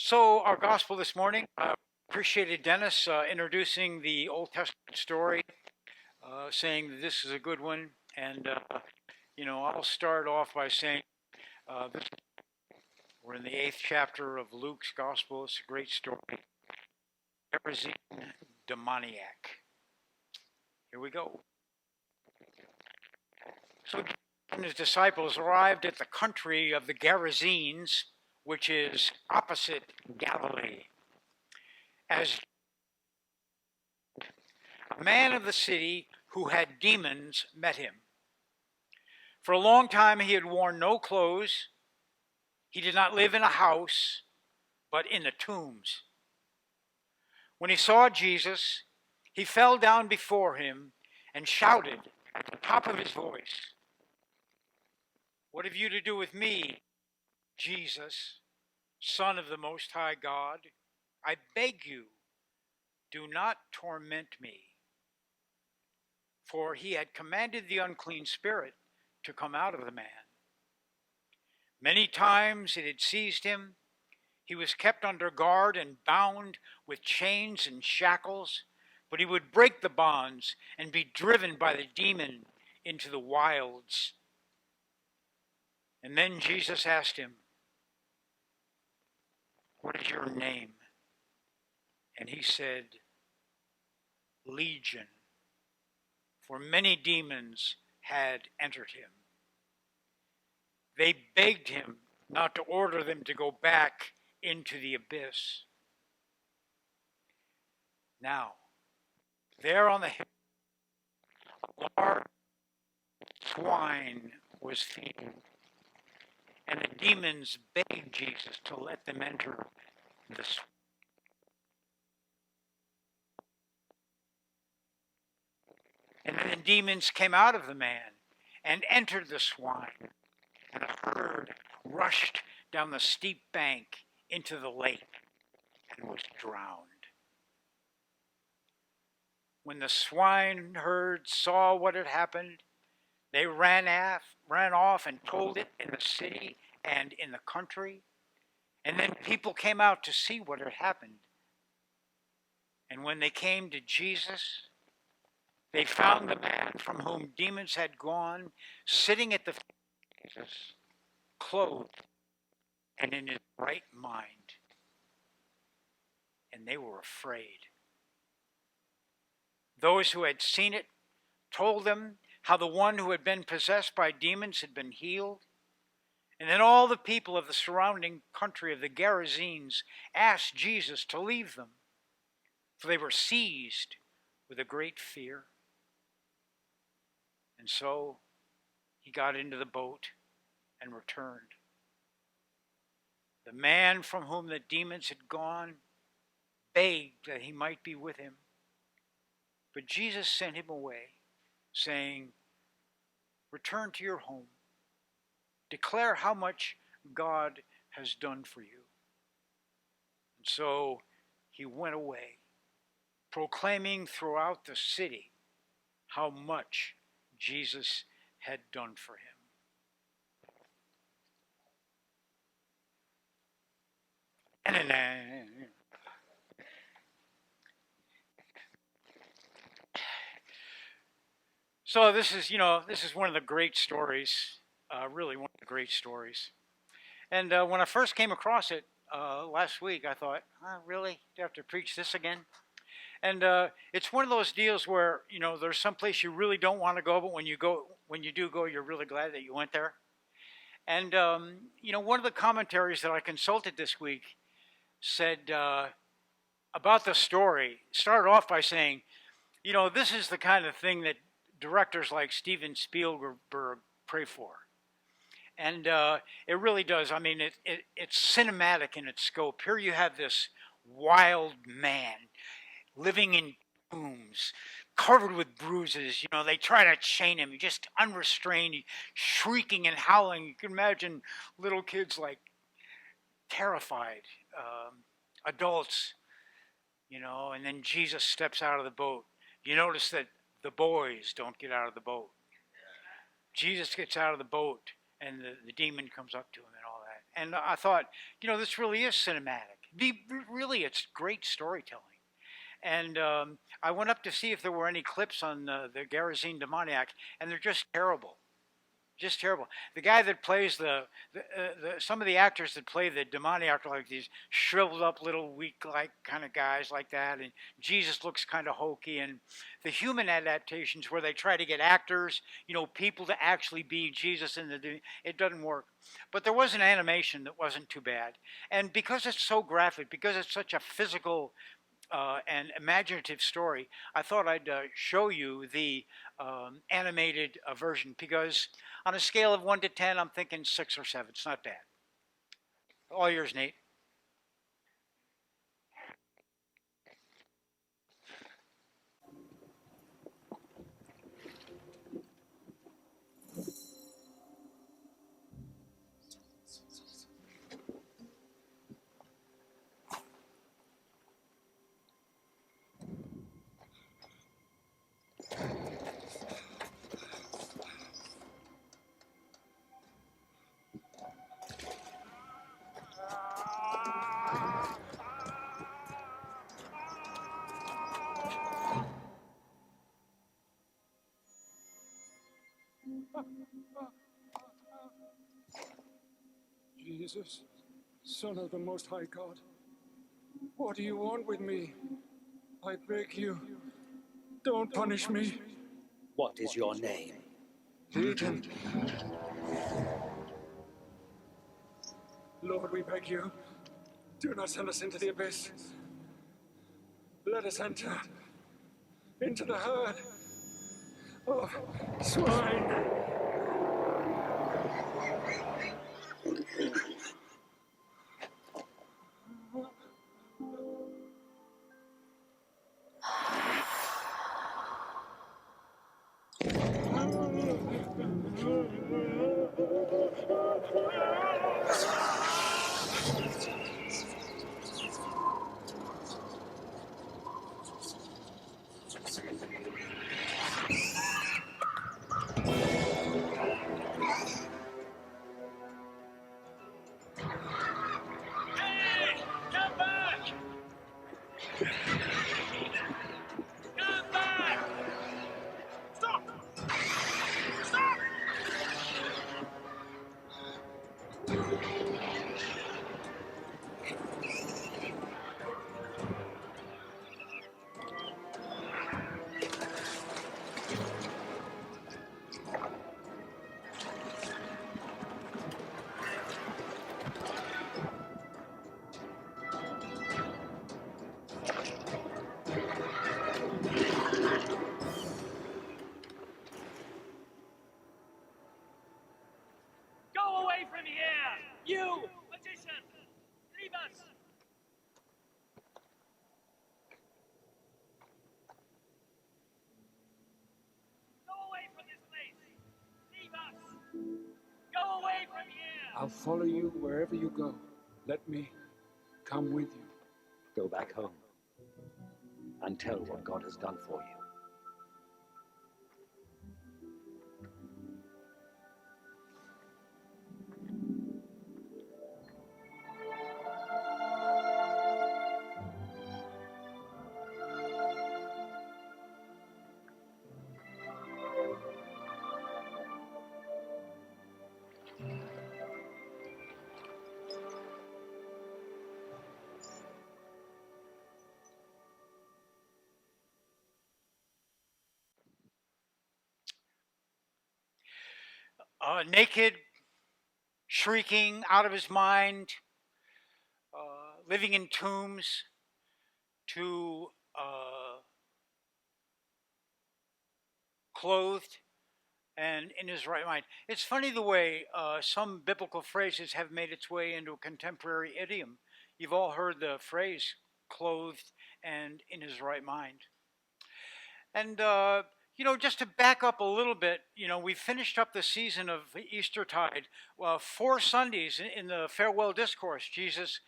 So, our gospel this morning, appreciated Dennis introducing the Old Testament story, saying that this is a good one. And, I'll start off by saying we're in the 8th chapter of Luke's gospel. It's a great story. Gerasene demoniac. Here we go. So, Jesus and his disciples arrived at the country of the Gerasenes, which is opposite Galilee. As a man of the city who had demons met him. For a long time he had worn no clothes. He did not live in a house, but in the tombs. When he saw Jesus, he fell down before him and shouted at the top of his voice, "What have you to do with me, Jesus, Son of the Most High God? I beg you, do not torment me." For he had commanded the unclean spirit to come out of the man. Many times it had seized him. He was kept under guard and bound with chains and shackles, but he would break the bonds and be driven by the demon into the wilds. And then Jesus asked him, "What is your name?" And he said, "Legion," for many demons had entered him. They begged him not to order them to go back into the abyss. Now, there on the hill, a large swine was feeding, and the demons begged Jesus to let them enter the swine. And then the demons came out of the man and entered the swine, and a herd rushed down the steep bank into the lake and was drowned. When the swineherd saw what had happened, they ran off and told it in the city and in the country. And then people came out to see what had happened. And when they came to Jesus, they found the man from whom demons had gone sitting at the feet of Jesus, clothed and in his right mind. And they were afraid. Those who had seen it told them how the one who had been possessed by demons had been healed. And then all the people of the surrounding country of the Gerasenes asked Jesus to leave them, for they were seized with a great fear. And so he got into the boat and returned. The man from whom the demons had gone begged that he might be with him. But Jesus sent him away, saying, "Return to your home. Declare how much God has done for you." And so he went away, proclaiming throughout the city how much Jesus had done for him. So this is one of the great stories, really one of the great stories. And when I first came across it last week, I thought, really? Do you have to preach this again? And it's one of those deals where, there's some place you really don't want to go, but when you do go, you're really glad that you went there. And, one of the commentaries that I consulted this week said about the story, started off by saying, this is the kind of thing that directors like Steven Spielberg pray for. And it really does. I mean, it's cinematic in its scope. Here you have this wild man living in tombs, covered with bruises. They try to chain him, just unrestrained, shrieking and howling. You can imagine little kids like terrified, adults, and then Jesus steps out of the boat. You notice that the boys don't get out of the boat. Jesus gets out of the boat, and the demon comes up to him and all that. And I thought, this really is cinematic. Really, it's great storytelling. And I went up to see if there were any clips on the Gerasene demoniac, and they're just terrible, just terrible. The guy that plays the some of the actors that play the demoniac are like these shriveled up little weak like kind of guys like that, and Jesus looks kind of hokey. And the human adaptations where they try to get actors, people to actually be Jesus in it doesn't work. But there was an animation that wasn't too bad, and because it's so graphic, because it's such a physical and imaginative story, I thought I'd show you the animated version because on a scale of 1 to 10, I'm thinking 6 or 7. It's not bad. All yours, Nate. Jesus, Son of the Most High God, what do you want with me? I beg you, don't punish me. What is your name? Legion. Lord, we beg you, do not send us into the abyss. Let us enter into the herd of swine. Go away from here! You, magician! Leave us! Go away from this place! Leave us! Go away from here! I'll follow you wherever you go. Let me come with you. Go back home and tell what God has done for you. Naked, shrieking out of his mind, living in tombs, to clothed and in his right mind. It's funny the way some biblical phrases have made its way into a contemporary idiom. You've all heard the phrase clothed and in his right mind. And, just to back up a little bit, we finished up the season of Eastertide. 4 Sundays in the farewell discourse, Jesus,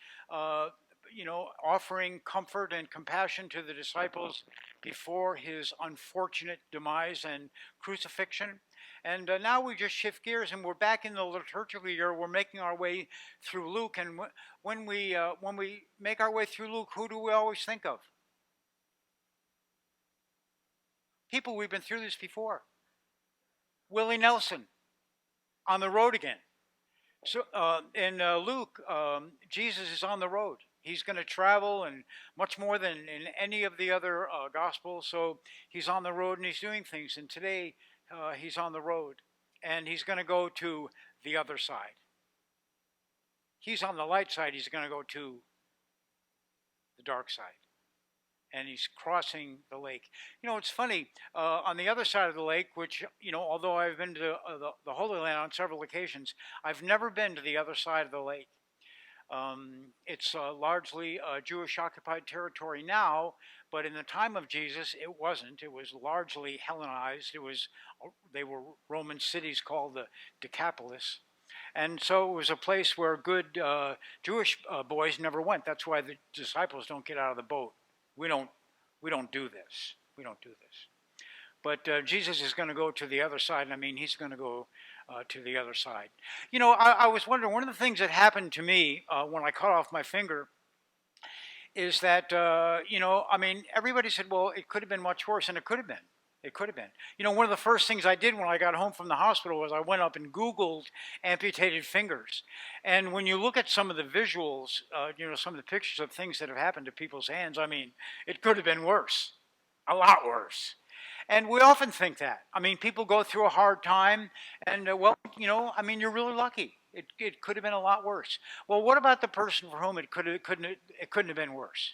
offering comfort and compassion to the disciples before his unfortunate demise and crucifixion. And now we just shift gears, and we're back in the liturgical year. We're making our way through Luke, and when we make our way through Luke, who do we always think of? People, we've been through this before. Willie Nelson on the road again. So in Luke, Jesus is on the road. He's going to travel, and much more than in any of the other gospels. So he's on the road and he's doing things. And today he's on the road, and he's going to go to the other side. He's on the light side. He's going to go to the dark side, and he's crossing the lake. You know, it's funny. On the other side of the lake, which, you know, although I've been to the Holy Land on several occasions, I've never been to the other side of the lake. It's largely Jewish occupied territory now, but in the time of Jesus, it wasn't. It was largely Hellenized. They were Roman cities called the Decapolis. And so it was a place where good Jewish boys never went. That's why the disciples don't get out of the boat. We don't do this. We don't do this. But Jesus is going to go to the other side. I mean, he's going to go to the other side. You know, I was wondering, one of the things that happened to me when I cut off my finger is that, you know, I mean, everybody said, well, it could have been much worse, and it could have been. It could have been. You know, one of the first things I did when I got home from the hospital was I went up and Googled amputated fingers. And when you look at some of the visuals, you know, some of the pictures of things that have happened to people's hands, I mean, it could have been worse, a lot worse. And we often think that. I mean, people go through a hard time, and well, you know, I mean, you're really lucky. It could have been a lot worse. Well, what about the person for whom it couldn't have been worse?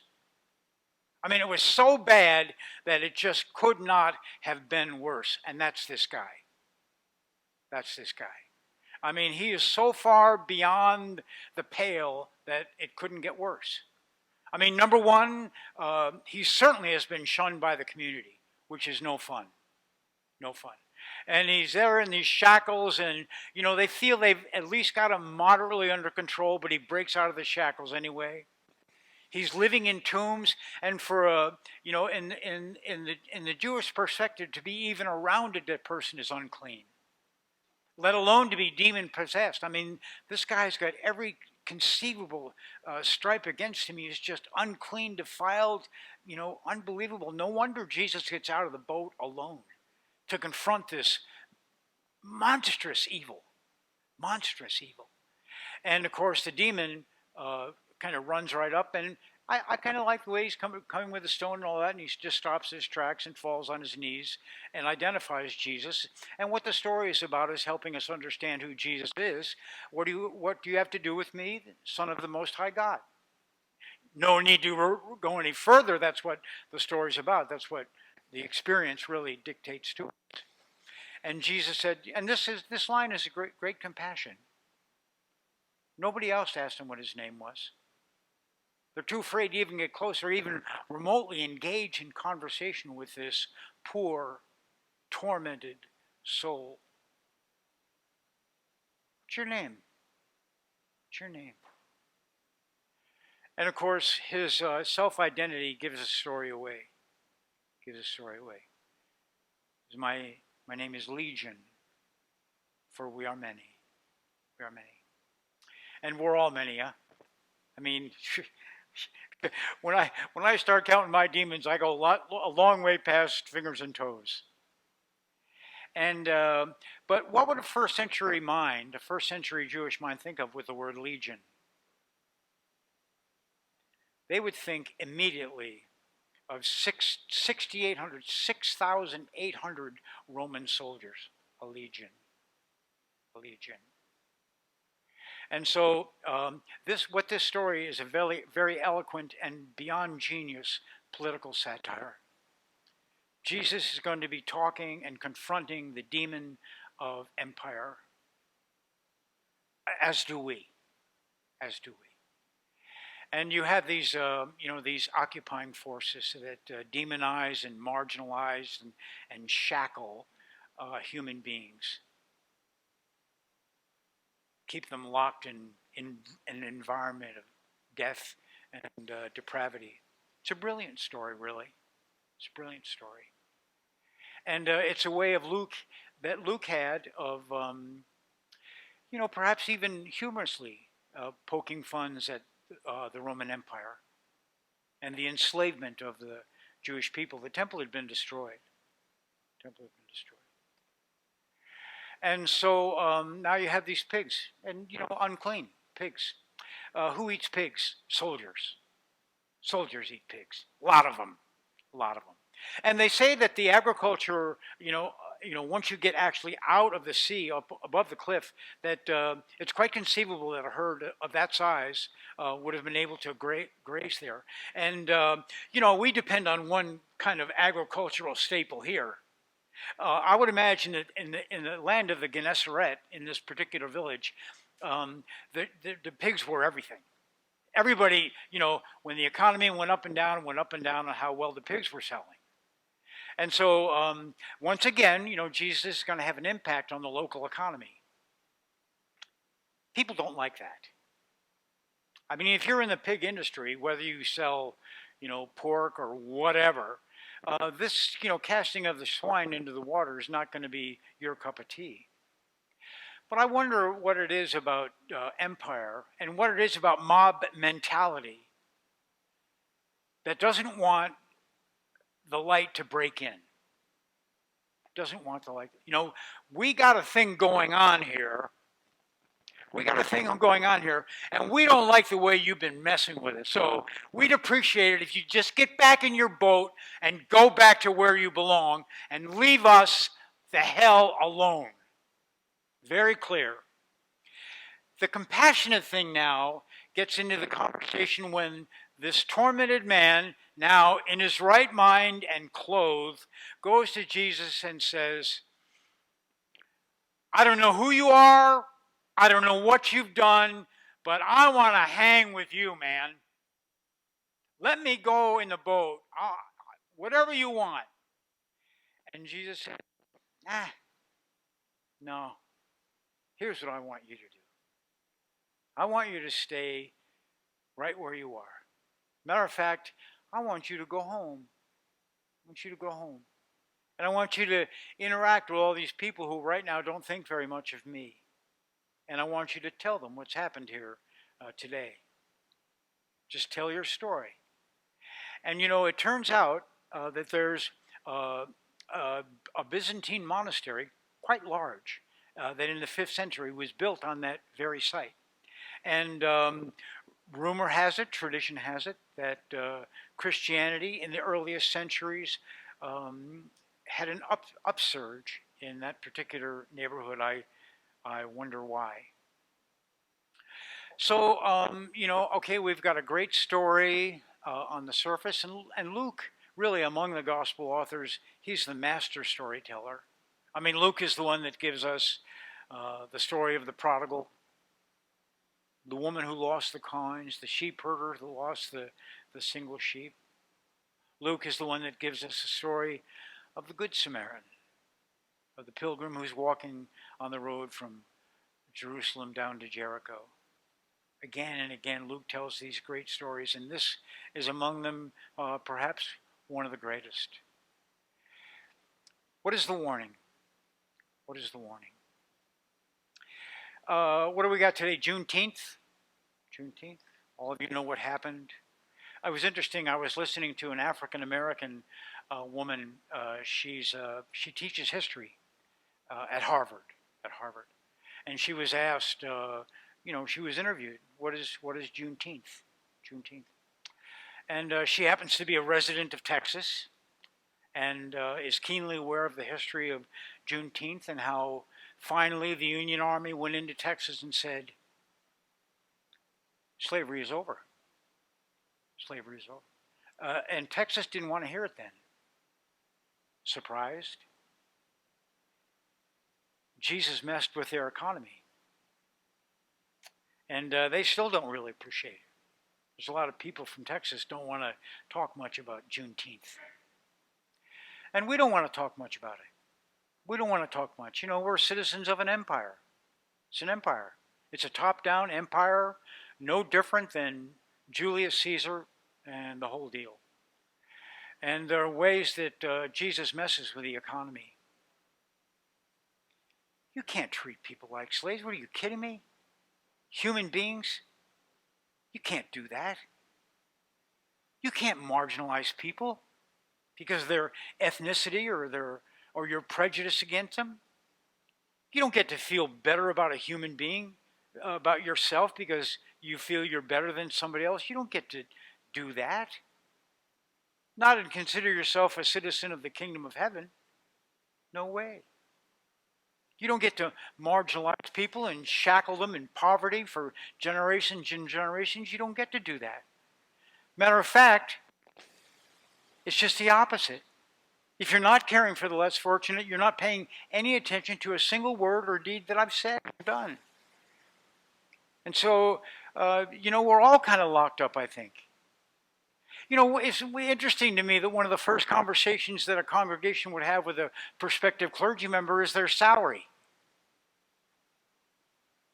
I mean, it was so bad that it just could not have been worse. And that's this guy. That's this guy. I mean, he is so far beyond the pale that it couldn't get worse. I mean, number one, he certainly has been shunned by the community, which is no fun. No fun. And he's there in these shackles, and, you know, they feel they've at least got him moderately under control, but he breaks out of the shackles anyway. He's living in tombs, and for you know, in the Jewish perspective, to be even around a dead person is unclean, let alone to be demon possessed. I mean, this guy's got every conceivable stripe against him. He's just unclean, defiled, you know, unbelievable. No wonder Jesus gets out of the boat alone to confront this monstrous evil, monstrous evil. And of course, the demon kind of runs right up, and I kind of like the way he's coming with a stone and all that, and he just stops his tracks and falls on his knees and identifies Jesus. And what the story is about is helping us understand who Jesus is. What do you have to do with me, Son of the Most High God? No need to go any further. That's what the story's about. That's what the experience really dictates to us. And Jesus said, and this line is a great compassion. Nobody else asked him what his name was. They're too afraid to even get close or even remotely engage in conversation with this poor, tormented soul. What's your name? What's your name? And of course, his self-identity gives the story away. Gives the story away. My name is Legion, for we are many. We are many. And we're all many, huh? I mean, when I start counting my demons, I go a long way past fingers and toes. And but what would a first century Jewish mind, think of with the word legion? They would think immediately of 6,800 Roman soldiers, a legion. And so what this story is a very, very eloquent and beyond genius political satire. Jesus is going to be talking and confronting the demon of empire, as do we. And you have these, these occupying forces that demonize and marginalize and shackle human beings. Keep them locked in an environment of death and depravity. It's a brilliant story, really. It's a brilliant story. And it's a way of Luke that Luke had of, perhaps even humorously poking funs at the Roman Empire and the enslavement of the Jewish people. The temple had been destroyed. The temple had been destroyed. And so now you have these pigs, and unclean pigs. Who eats pigs? Soldiers. Soldiers eat pigs. A lot of them. A lot of them. And they say that the agriculture, once you get actually out of the sea, up above the cliff, that it's quite conceivable that a herd of that size would have been able to graze there. And we depend on one kind of agricultural staple here. I would imagine that in the land of the Gennesaret, in this particular village, the pigs were everything. Everybody, when the economy went up and down on how well the pigs were selling. And so, once again, Jesus is going to have an impact on the local economy. People don't like that. I mean, if you're in the pig industry, whether you sell, pork or whatever, this, casting of the swine into the water is not going to be your cup of tea. But I wonder what it is about empire and what it is about mob mentality that doesn't want the light to break in. Doesn't want the light. We got a thing going on here. And we don't like the way you've been messing with it. So we'd appreciate it if you just get back in your boat and go back to where you belong and leave us the hell alone. Very clear. The compassionate thing now gets into the conversation when this tormented man, now in his right mind and clothed, goes to Jesus and says, I don't know who you are, I don't know what you've done, but I want to hang with you, man. Let me go in the boat, whatever you want. And Jesus said, no, here's what I want you to do. I want you to stay right where you are. Matter of fact, I want you to go home. And I want you to interact with all these people who right now don't think very much of me. And I want you to tell them what's happened here today. Just tell your story. And it turns out that there's a Byzantine monastery, quite large, that in the 5th century was built on that very site. And rumor has it, tradition has it, that Christianity in the earliest centuries had an upsurge in that particular neighborhood. I wonder why. So, okay, we've got a great story on the surface, and Luke, really among the gospel authors, he's the master storyteller. I mean, Luke is the one that gives us the story of the prodigal, the woman who lost the coins, the sheep herder who lost the single sheep. Luke is the one that gives us the story of the Good Samaritan, of the pilgrim who's walking on the road from Jerusalem down to Jericho. Again and again, Luke tells these great stories, and this is among them, perhaps one of the greatest. What is the warning? What is the warning? What do we got today? Juneteenth? Juneteenth? All of you know what happened. It was interesting. I was listening to an African American woman. She teaches history at Harvard. And she was asked. She was interviewed. What is Juneteenth? Juneteenth. And she happens to be a resident of Texas, and is keenly aware of the history of Juneteenth and how finally the Union Army went into Texas and said, slavery is over. Slavery is over. And Texas didn't want to hear it then. Surprised? Jesus messed with their economy. And they still don't really appreciate it. There's a lot of people from Texas don't want to talk much about Juneteenth. And we don't want to talk much about it. We don't want to talk much. We're citizens of an empire. It's an empire. It's a top-down empire, no different than Julius Caesar and the whole deal. And there are ways that Jesus messes with the economy. You can't treat people like slaves. What are you kidding me? Human beings? You can't do that. You can't marginalize people because of their ethnicity or your prejudice against them. You don't get to feel better about a human being, about yourself because you feel you're better than somebody else. You don't get to do that. Not and consider yourself a citizen of the kingdom of heaven. No way. You don't get to marginalize people and shackle them in poverty for generations and generations. You don't get to do that. Matter of fact, it's just the opposite. If you're not caring for the less fortunate, you're not paying any attention to a single word or deed that I've said or done. And so, we're all kind of locked up, I think. It's interesting to me that one of the first conversations that a congregation would have with a prospective clergy member is their salary.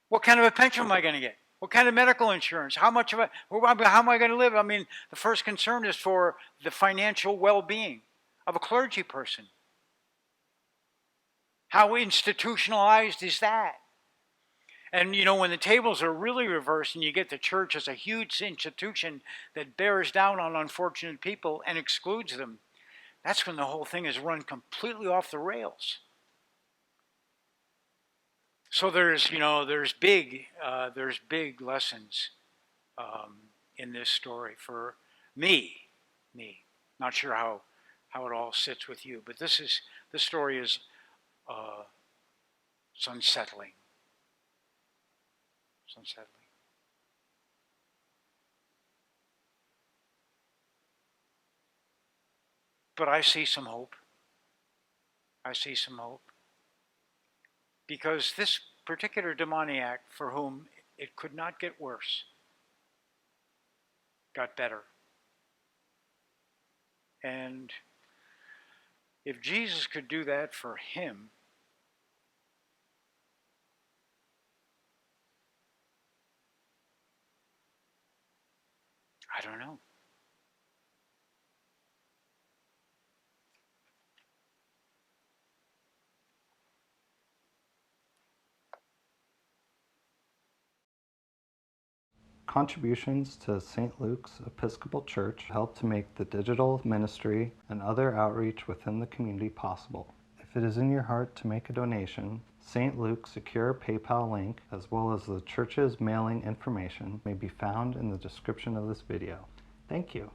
What kind of a pension am I going to get? What kind of medical insurance? How am I going to live? I mean, the first concern is for the financial well-being of a clergy person. How institutionalized is that? And when the tables are really reversed and you get the church as a huge institution that bears down on unfortunate people and excludes them, that's when the whole thing is run completely off the rails. So there's big lessons in this story for me. Not sure how it all sits with you, but this story is it's unsettling. It's unsettling. But I see some hope. Because this particular demoniac, for whom it could not get worse, got better. And if Jesus could do that for him, I don't know. Contributions to St. Luke's Episcopal Church help to make the digital ministry and other outreach within the community possible. If it is in your heart to make a donation, St. Luke's secure PayPal link, as well as the church's mailing information, may be found in the description of this video. Thank you.